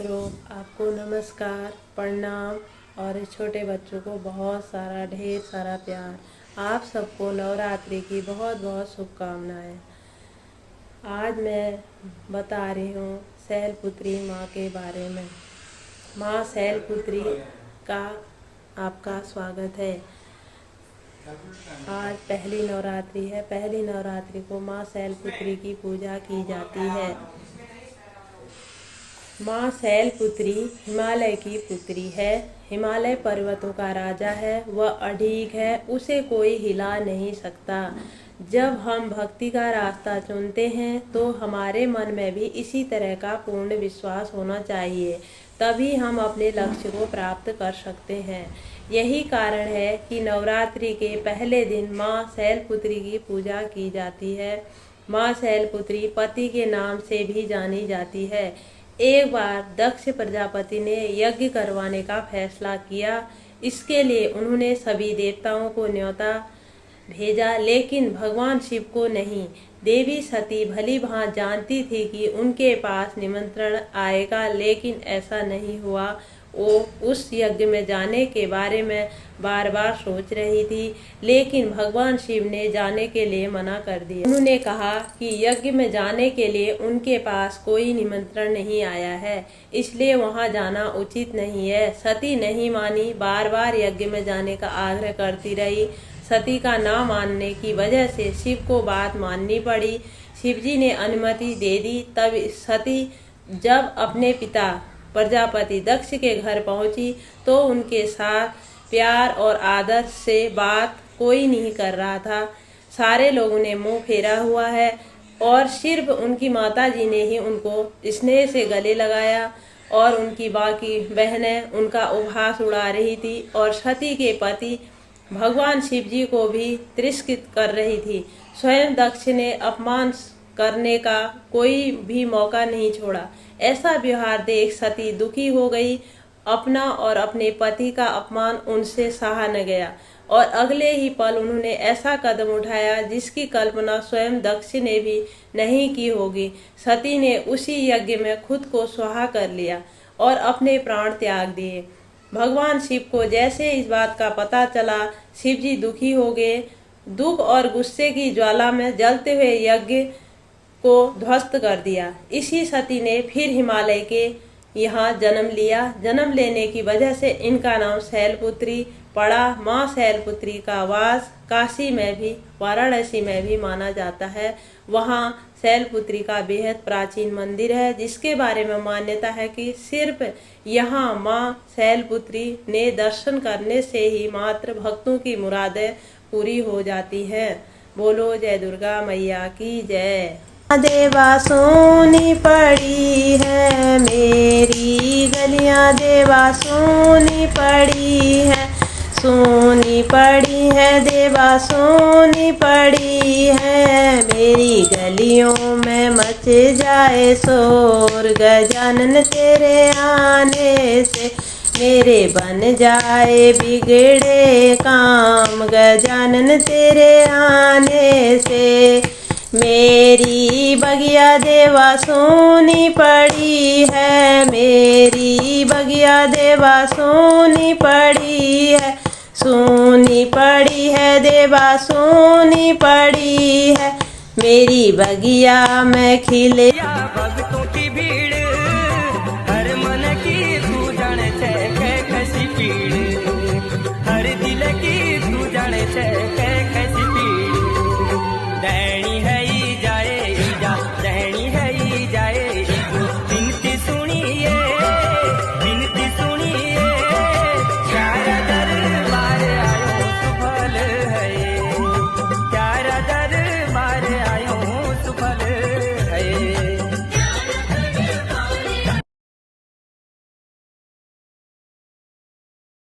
मित्रों, आपको नमस्कार, प्रणाम और छोटे बच्चों को बहुत सारा ढेर सारा प्यार। आप सबको नवरात्रि की बहुत बहुत शुभकामनाएं। आज मैं बता रही हूँ शैलपुत्री माँ के बारे में। माँ शैलपुत्री का आपका स्वागत है। आज पहली नवरात्रि है। पहली नवरात्रि को माँ शैलपुत्री की पूजा की जाती है। माँ शैलपुत्री हिमालय की पुत्री है। हिमालय पर्वतों का राजा है। वह अडिग है, उसे कोई हिला नहीं सकता। जब हम भक्ति का रास्ता चुनते हैं तो हमारे मन में भी इसी तरह का पूर्ण विश्वास होना चाहिए, तभी हम अपने लक्ष्य को प्राप्त कर सकते हैं। यही कारण है कि नवरात्रि के पहले दिन माँ शैलपुत्री की पूजा की जाती है। माँ शैलपुत्री पति के नाम से भी जानी जाती है। एक बार दक्ष प्रजापति ने यज्ञ करवाने का फैसला किया। इसके लिए उन्होंने सभी देवताओं को न्योता भेजा, लेकिन भगवान शिव को नहीं। देवी सती भली भांति जानती थी कि उनके पास निमंत्रण आएगा, लेकिन ऐसा नहीं हुआ। वो उस यज्ञ में जाने के बारे में बार बार सोच रही थी, लेकिन भगवान शिव ने जाने के लिए मना कर दिया। उन्होंने कहा कि यज्ञ में जाने के लिए उनके पास कोई निमंत्रण नहीं आया है, इसलिए वहां जाना उचित नहीं है। सती नहीं मानी, बार बार यज्ञ में जाने का आग्रह करती रही। सती का ना मानने की वजह से शिव को बात माननी पड़ी। शिवजी ने अनुमति दे दी। तब सती जब अपने पिता प्रजापति दक्ष के घर पहुंची तो उनके साथ प्यार और आदर से बात कोई नहीं कर रहा था। सारे लोगों ने मुंह फेरा हुआ है और सिर्फ उनकी माताजी ने ही उनको स्नेह से गले लगाया और उनकी बाकी बहनें उनका उपहास उड़ा रही थी और सती के पति भगवान शिव जी को भी तिरस्कृत कर रही थी। स्वयं दक्ष ने अपमान करने का कोई भी मौका नहीं छोड़ा। ऐसा व्यवहार देख सती दुखी हो गई। अपना और अपने पति का अपमान उनसे सहा न गया और अगले ही पल उन्होंने ऐसा कदम उठाया जिसकी कल्पना स्वयं दक्ष ने भी नहीं की होगी। सती ने उसी यज्ञ में खुद को स्वाहा कर लिया और अपने प्राण त्याग दिए। भगवान शिव को जैसे इस बात का पता चला, शिव जी दुखी हो गए। दुख और गुस्से की ज्वाला में जलते हुए यज्ञ को ध्वस्त कर दिया। इसी सती ने फिर हिमालय के यहाँ जन्म लिया। जन्म लेने की वजह से इनका नाम शैलपुत्री पड़ा। माँ शैलपुत्री का वास काशी में भी, वाराणसी में भी माना जाता है। वहाँ शैलपुत्री का बेहद प्राचीन मंदिर है, जिसके बारे में मान्यता है कि सिर्फ यहाँ माँ शैलपुत्री ने दर्शन करने से ही मात्र भक्तों की मुरादें पूरी हो जाती हैं। बोलो जय दुर्गा मैया की जय। देवा सोनी पड़ी है मेरी गलियां, देवा सोनी पड़ी है, सोनी पड़ी है, देवा सोनी पड़ी है। मेरी गलियों में मच जाए शोर, गजानन तेरे आने से मेरे बन जाए बिगड़े काम, गजानन तेरे आने से। मेरी बगिया देवा सोनी पड़ी है, मेरी बगिया देवा सोनी पड़ी है, सोनी पड़ी है, देवा सोनी पड़ी है। मेरी बगिया में खिले